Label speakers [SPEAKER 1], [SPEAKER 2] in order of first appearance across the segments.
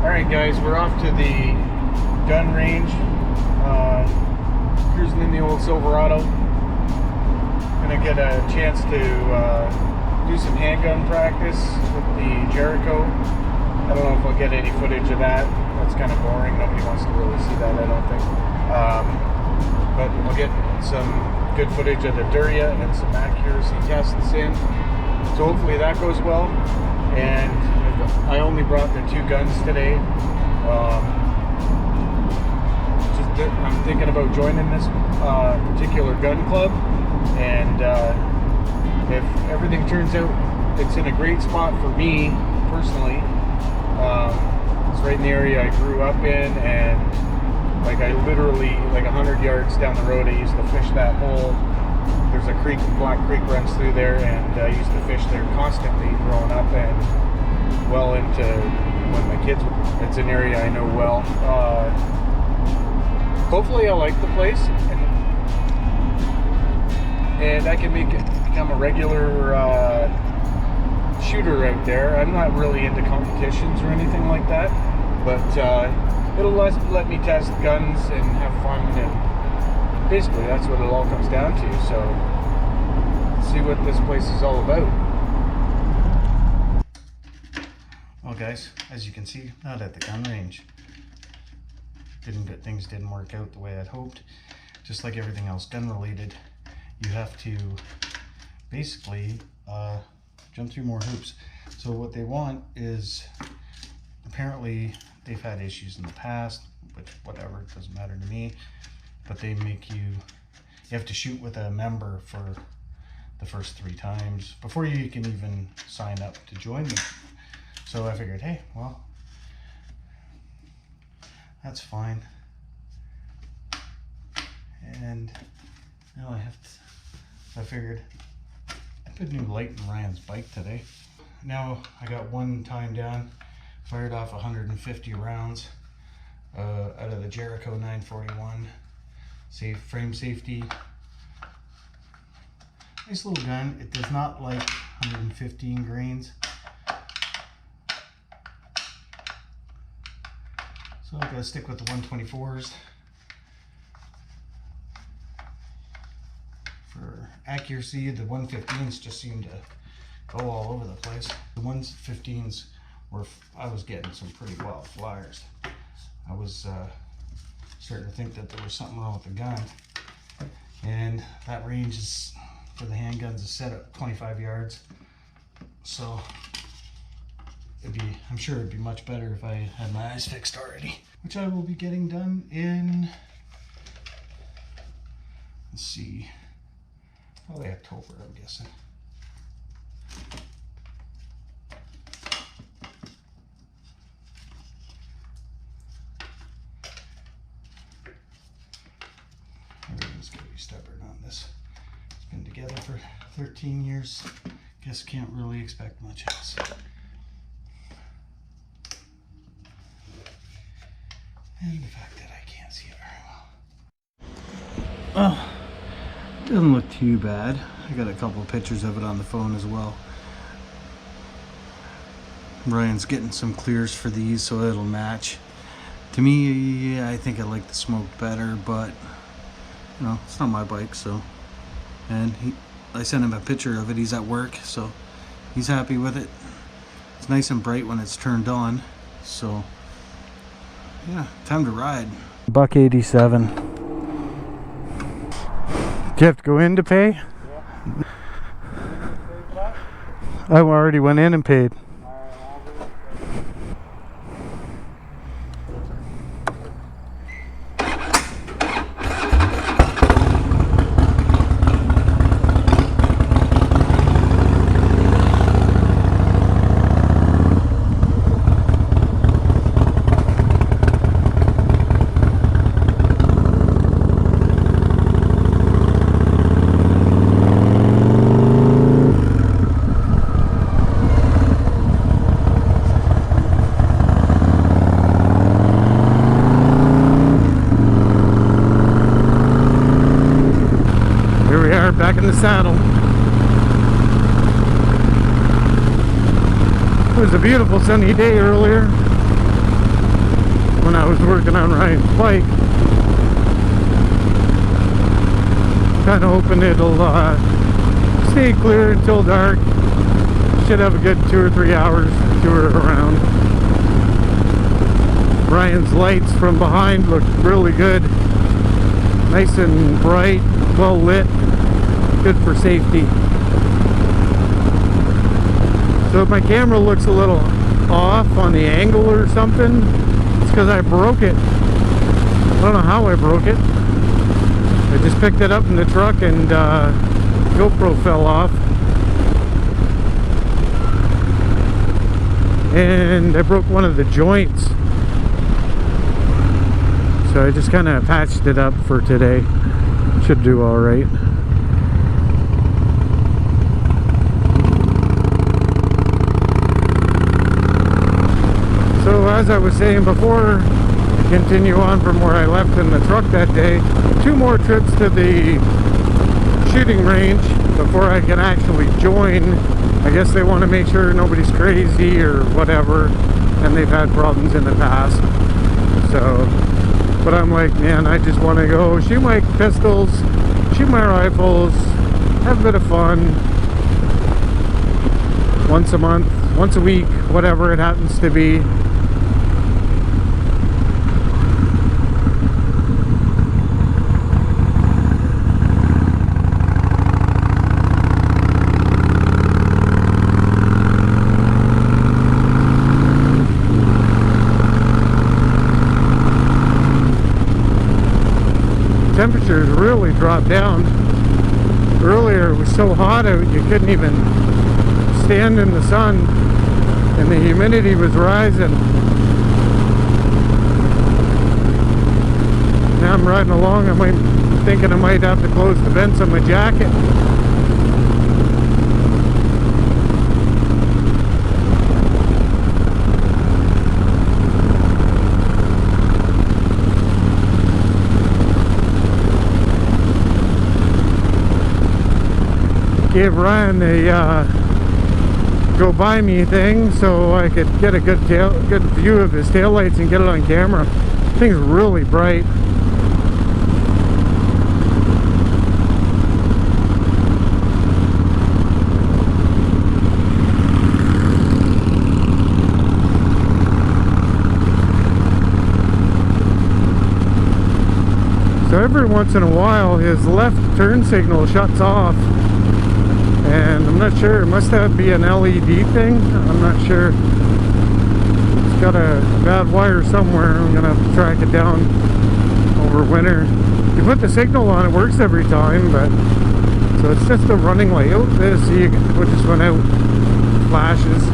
[SPEAKER 1] Alright guys, we're off to the gun range, cruising in the old Silverado. Gonna get a chance to do some handgun practice with the Jericho. I don't know if I'll get any footage of that. That's kind of boring, nobody wants to really see that, I don't think. But we'll get some good footage of the Duria and some accuracy tests in. So hopefully that goes well. And I only brought the 2 guns today. I'm thinking about joining this particular gun club, and if everything turns out it's in a great spot for me personally. It's right in the area I grew up in, and like I literally, like 100 yards down the road, I used to fish that hole. There's a creek, Black Creek runs through there, and I used to fish there constantly growing up, and well into when my kids were. It's an area I know well. Hopefully I like the place, and I can become a regular shooter out there. I'm not really into competitions or anything like that, but it'll let me test guns and have fun, and basically that's what it all comes down to. So let's see what this place is all about. Well guys, as you can see, not at the gun range. Things didn't work out the way I'd hoped. Just like everything else gun related, you have to basically jump through more hoops. So what they want is, apparently they've had issues in the past, but whatever, it doesn't matter to me. But they make you have to shoot with a member for the first 3 times before you can even sign up to join them. So I figured, hey, well, that's fine. And now I figured I put a new light in Ryan's bike today. Now I got one time down, fired off 150 rounds out of the Jericho 941. Frame safety. Nice little gun. It does not like 115 grains. So I'm gonna stick with the 124s. For accuracy, the 115s just seem to go all over the place. The 115s I was getting some pretty wild flyers. I was starting to think that there was something wrong with the gun. And that range is, for the handguns, is set at 25 yards. So I'm sure it'd be much better if I had my eyes fixed already, which I will be getting done in, let's see, probably October, I'm guessing. Everyone's gonna be stubborn on this. It's been together for 13 years. Guess can't really expect much else. And the fact that I can't see it very well. Oh, doesn't look too bad. I got a couple of pictures of it on the phone as well. Ryan's getting some clears for these so it'll match. To me, I think I like the smoke better, but you know, it's not my bike, so. And I sent him a picture of it. He's at work, so he's happy with it. It's nice and bright when it's turned on, so. Yeah, time to ride. $1.87. Do you have to go in to pay? Yeah. I already went in and paid. Back in the saddle. It was a beautiful sunny day earlier.
[SPEAKER 2] was working on Ryan's bike. Kind of hoping it'll stay clear until dark. Should have a good 2 or 3 hours to tour around. Ryan's lights from behind look really good. Nice and bright, well lit. Good for safety. So if my camera looks a little off on the angle or something, it's because I broke it. I don't know how I broke it. I just picked it up in the truck and GoPro fell off. And I broke one of the joints. So I just kind of patched it up for today. Should do all right. So as I was saying before, to continue on from where I left in the truck that day, 2 more trips to the shooting range before I can actually join. I guess they want to make sure nobody's crazy or whatever, and they've had problems in the past. So, but I'm like, man, I just want to go shoot my pistols, shoot my rifles, have a bit of fun. Once a month, once a week, whatever it happens to be. Temperatures really dropped down. Earlier it was so hot out you couldn't even stand in the sun, and the humidity was rising. Now I'm riding along, thinking I might have to close the vents on my jacket. Gave Ryan a go by me thing so I could get a good view of his taillights and get it on camera. The thing's really bright. So every once in a while his left turn signal shuts off. And I'm not sure, it must be an LED thing. I'm not sure. It's got a bad wire somewhere. I'm gonna have to track it down over winter. You put the signal on, it works every time, but so it's just a running light. Oh, this, see, it just went out. Flashes.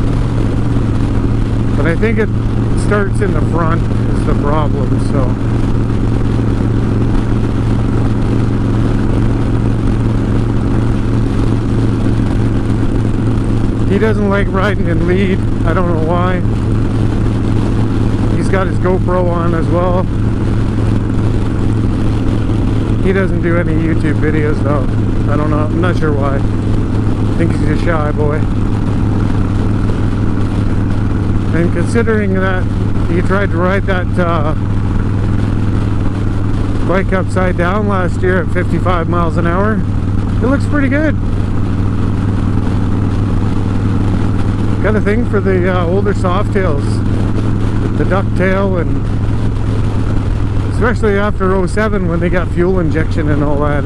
[SPEAKER 2] But I think it starts in the front is the problem, so. He doesn't like riding in lead. I don't know why. He's got his GoPro on as well. He doesn't do any YouTube videos though. I don't know. I'm not sure why. I think he's a shy boy. And considering that he tried to ride that bike upside down last year at 55 miles an hour, it looks pretty good. Got a thing for the older Softails, the ducktail, and especially after 07 when they got fuel injection and all that.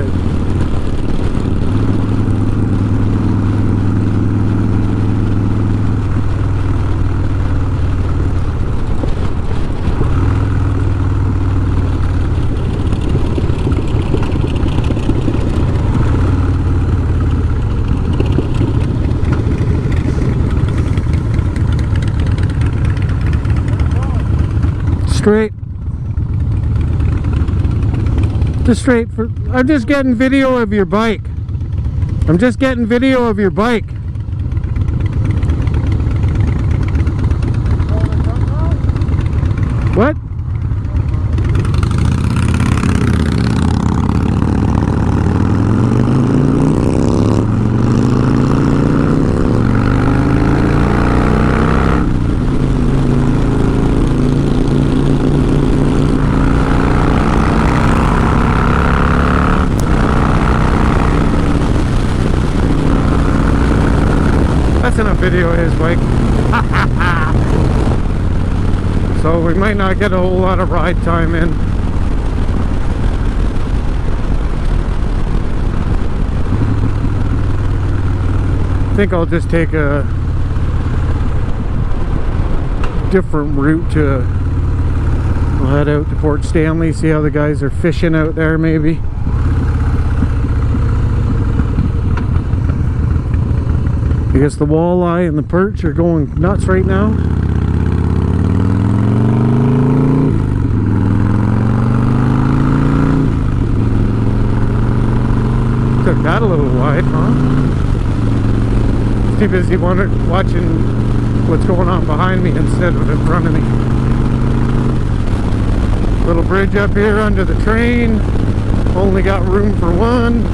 [SPEAKER 2] Straight. Just straight for. I'm just getting video of your bike. I'm just getting video of your bike. What? video of his bike. So we might not get a whole lot of ride time in. I think I'll just take a different route to we'll head out to Port Stanley, see how the guys are fishing out there maybe. I guess the walleye and the perch are going nuts right now. Took that a little wide, huh? Too busy watching what's going on behind me instead of in front of me. Little bridge up here under the train. Only got room for one.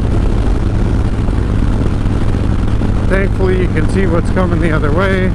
[SPEAKER 2] Thankfully you can see what's coming the other way.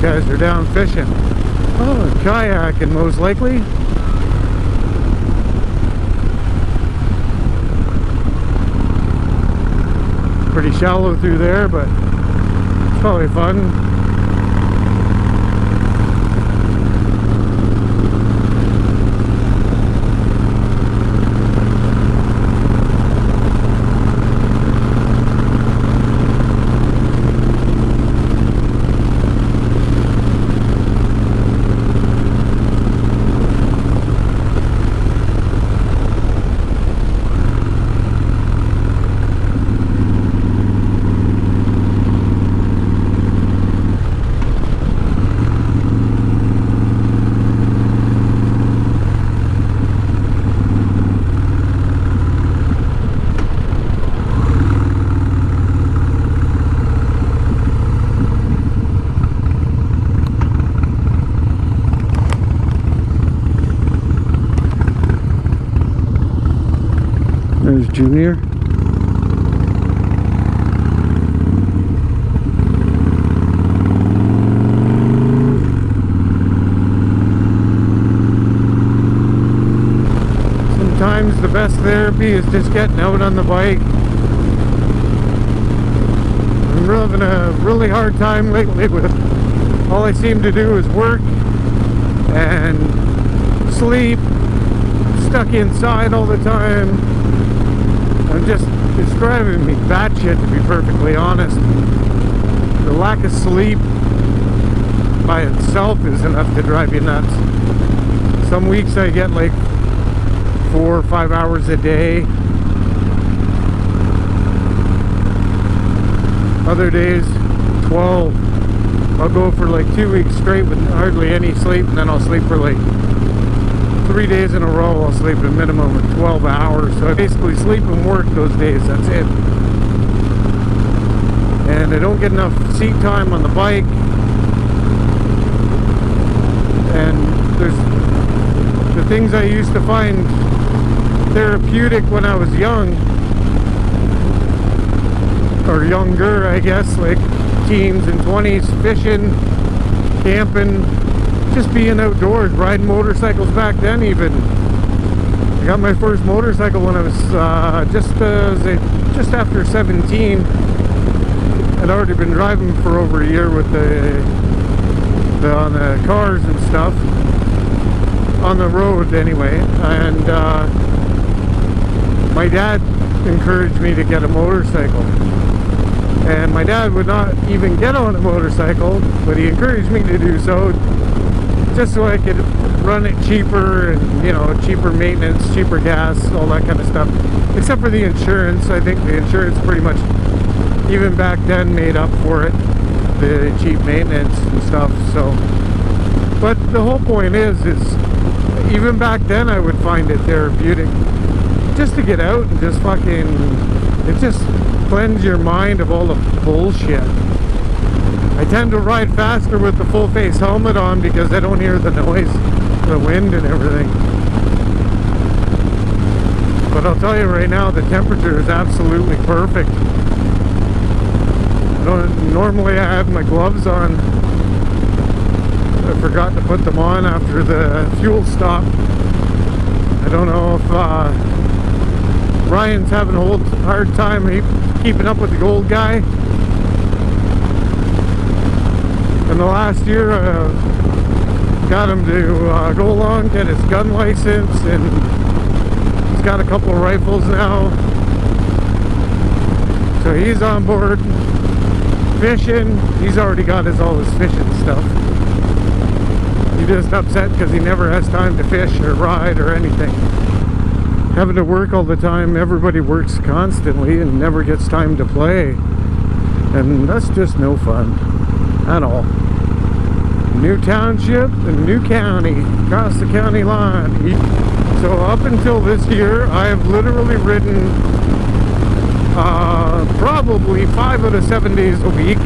[SPEAKER 2] Guys are down fishing. Oh, kayaking most likely. Pretty shallow through there, but it's probably fun. There's Junior. Sometimes the best therapy is just getting out on the bike. I'm having a really hard time lately with all I seem to do is work and sleep, stuck inside all the time. It's driving me batshit, to be perfectly honest. The lack of sleep by itself is enough to drive you nuts. Some weeks I get like 4 or 5 hours a day. Other days 12. I'll go for like 2 weeks straight with hardly any sleep, and then I'll sleep for like 3 days in a row. I'll sleep a minimum of 12 hours. So I basically sleep and work those days. That's it. And I don't get enough seat time on the bike. And there's the things I used to find therapeutic when I was young, or younger, I guess, like teens and 20s, fishing, camping, just being outdoors, riding motorcycles back then even. I got my first motorcycle when I was just after 17. I'd already been driving for over a year with on the cars and stuff, on the road anyway. And my dad encouraged me to get a motorcycle. And my dad would not even get on a motorcycle, but he encouraged me to do so, just so I could run it cheaper, and you know, cheaper maintenance, cheaper gas, all that kind of stuff. Except for the insurance. I think the insurance pretty much, even back then, made up for it, the cheap maintenance and stuff. So, but the whole point is even back then I would find it therapeutic just to get out and just fucking, it just cleanse your mind of all the bullshit. I tend to ride faster with the full face helmet on because I don't hear the noise. the wind and everything. But I'll tell you right now, the temperature is absolutely perfect. Normally I have my gloves on. I forgot to put them on after the fuel stop. I don't know if Ryan's having a hard time keeping up with the old guy. In the last year, got him to go along, get his gun license, and he's got a couple of rifles now. So he's on board fishing. He's already got all his fishing stuff. He's just upset because he never has time to fish or ride or anything. Having to work all the time, everybody works constantly and never gets time to play. And that's just no fun at all. New township and new county, across the county line. So up until this year, I have literally ridden probably 5 out of 7 days a week.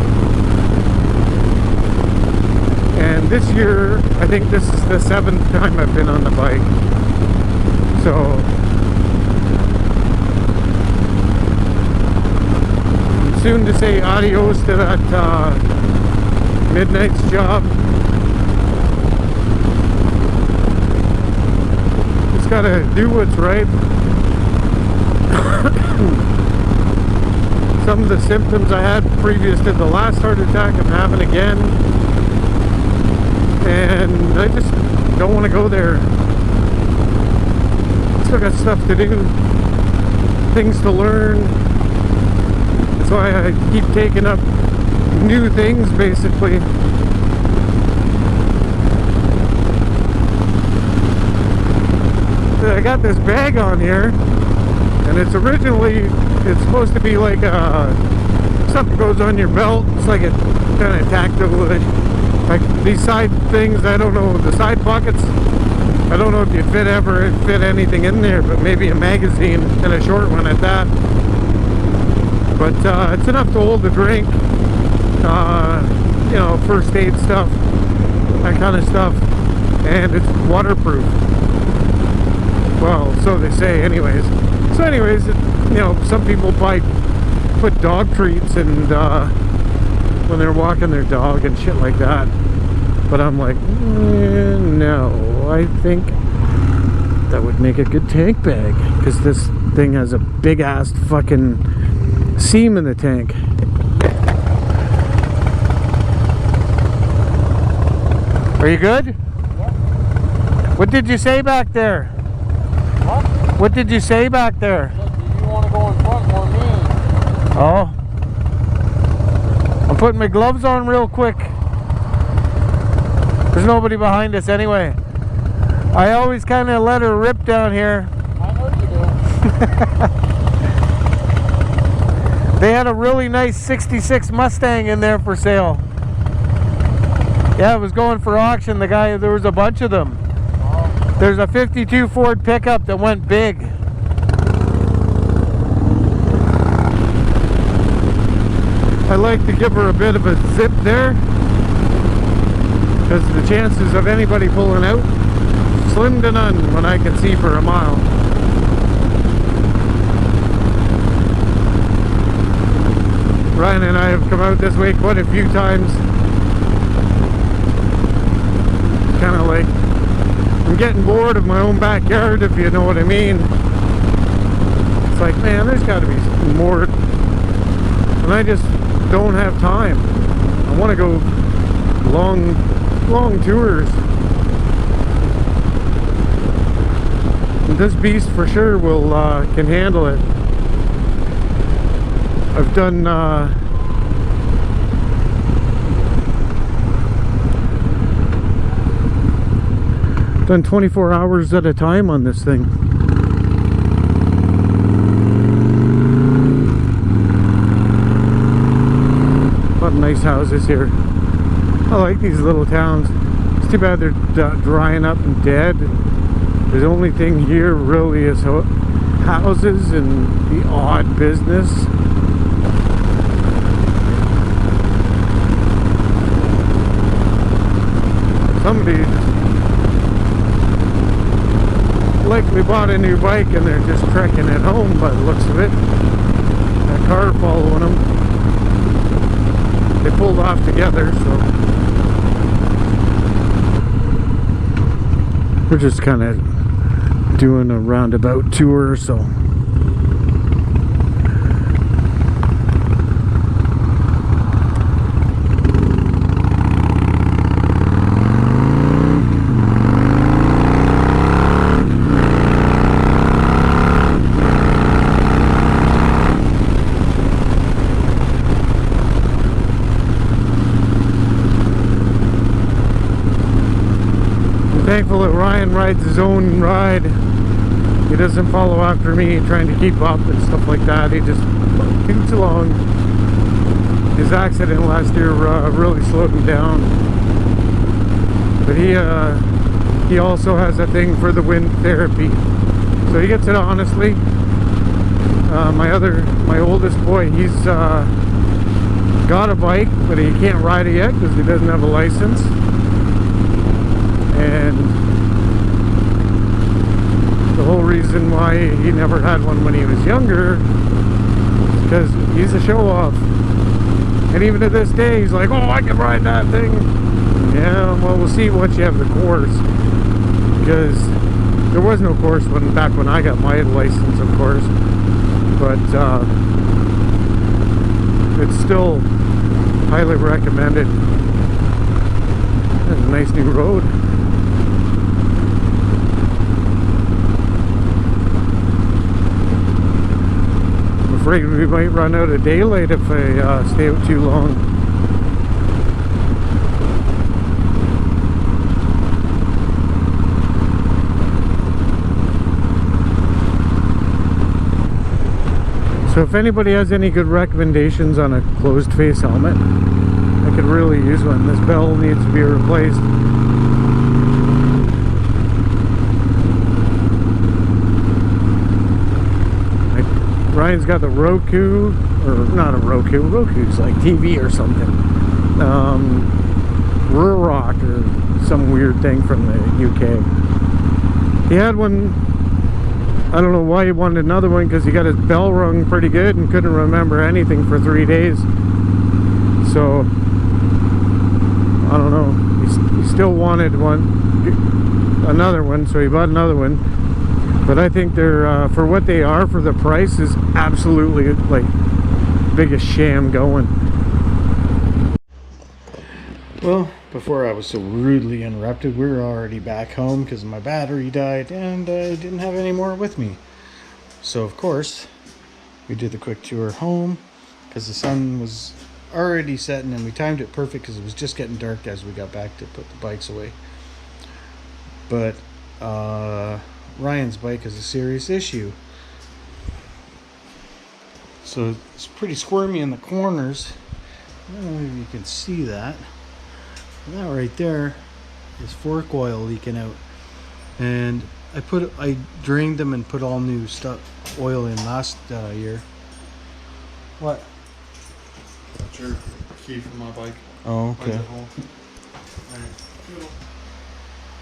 [SPEAKER 2] And this year, I think this is the 7th time I've been on the bike. So I'm soon to say adios to that midnight's job. Just gotta do what's right. Some of the symptoms I had previous to the last heart attack I'm having again. And I just don't want to go there. Still got stuff to do, things to learn. That's why I keep taking up new things, basically. I got this bag on here, and it's supposed to be like something goes on your belt. It's like a kind of tactical, like these side things. I don't know, the side pockets. I don't know if you'd fit anything in there, but maybe a magazine, and a short one at that. But it's enough to hold a drink, you know, first aid stuff, that kind of stuff, and it's waterproof. Well, so they say anyways. So anyways, you know, some people put dog treats and when they're walking their dog and shit like that. But I'm like, no, I think that would make a good tank bag, because this thing has a big ass fucking seam in the tank. Are you good?
[SPEAKER 1] Yep.
[SPEAKER 2] What did you say back there?
[SPEAKER 1] What?
[SPEAKER 2] What did you say back there?
[SPEAKER 1] Do you want to go in front or me?
[SPEAKER 2] Oh. I'm putting my gloves on real quick. There's nobody behind us anyway. I always kind of let her rip down here.
[SPEAKER 1] I know you do.
[SPEAKER 2] They had a really nice 66 Mustang in there for sale. Yeah, it was going for auction. There was a bunch of them.
[SPEAKER 1] Oh.
[SPEAKER 2] There's a 52 Ford pickup that went big. I like to give her a bit of a zip there, because the chances of anybody pulling out, slim to none when I can see for a mile. Ryan and I have come out this way quite a few times. Kind of like, I'm getting bored of my own backyard, if you know what I mean. It's like, man, there's got to be more, and I just don't have time. I want to go long tours. And this beast for sure will can handle it. I've done done 24 hours at a time on this thing. What nice houses here. I like these little towns. It's too bad they're drying up and dead. The only thing here really is houses and the odd business. Somebody likely bought a new bike and they're just trekking it home by the looks of it. A car following them. They pulled off together, so we're just kind of doing a roundabout tour, so thankful that Ryan rides his own ride. He doesn't follow after me trying to keep up and stuff like that. He just keeps along. His accident last year really slowed him down. But he also has a thing for the wind therapy. So he gets it honestly. My oldest boy, he's got a bike, but he can't ride it yet because he doesn't have a license. And the whole reason why he never had one when he was younger is because he's a show-off. And even to this day, he's like, oh, I can ride that thing. Yeah, well, we'll see once you have the course. Because there was no course back when I got my license, of course. But it's still highly recommended. That's a nice new road. Afraid we might run out of daylight if I stay out too long. So if anybody has any good recommendations on a closed face helmet, I could really use one. This bell needs to be replaced. Ryan's got the Roku, or not a Roku, Roku's like TV or something. Ruroc or some weird thing from the UK. He had one, I don't know why he wanted another one, because he got his bell rung pretty good and couldn't remember anything for 3 days. So, I don't know, he still wanted another one, so he bought another one. But I think they're, for what they are, for the price, is absolutely like biggest sham going. Well, before I was so rudely interrupted, we were already back home because my battery died and I didn't have any more with me. So of course, we did the quick tour home because the sun was already setting and we timed it perfect because it was just getting dark as we got back to put the bikes away. But Ryan's bike is a serious issue. So it's pretty squirmy in the corners. I don't know if you can see that. That right there is fork oil leaking out. And I drained them and put all new oil in last year. What?
[SPEAKER 1] That's your key for my bike.
[SPEAKER 2] Oh, okay.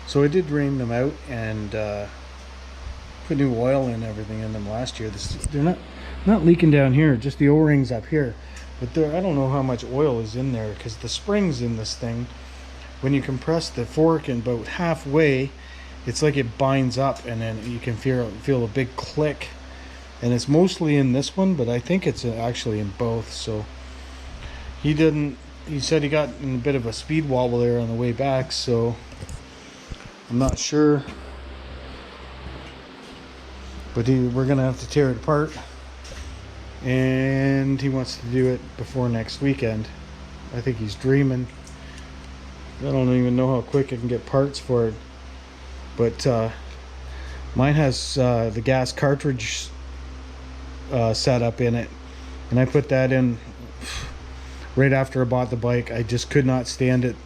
[SPEAKER 2] So I did drain them out and put new oil and everything in them last year. They're not leaking down here, just the O-rings up here. But I don't know how much oil is in there because the springs in this thing, when you compress the fork in about halfway, it's like it binds up and then you can feel a big click. And it's mostly in this one, but I think it's actually in both. So he said he got in a bit of a speed wobble there on the way back, so I'm not sure. But we're gonna have to tear it apart, and he wants to do it before next weekend. I think he's dreaming. I don't even know how quick I can get parts for it, but mine has the gas cartridge set up in it, and I put that in right after I bought the bike. I just could not stand it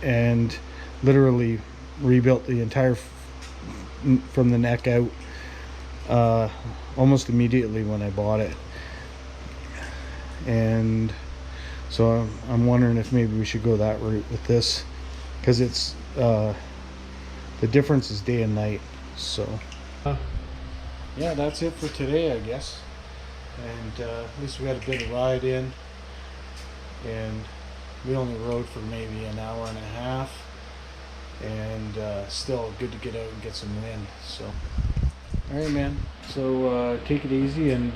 [SPEAKER 2] and literally rebuilt the entire from the neck out almost immediately when I bought it. And so I'm wondering if maybe we should go that route with this, because it's the difference is day and night. So
[SPEAKER 1] Yeah, that's it for today, I guess. And at least we had a good ride in, and we only rode for maybe an hour and a half, and still good to get out and get some wind. So, all right, man. So take it easy, and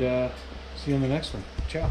[SPEAKER 1] see you on the next one. Ciao.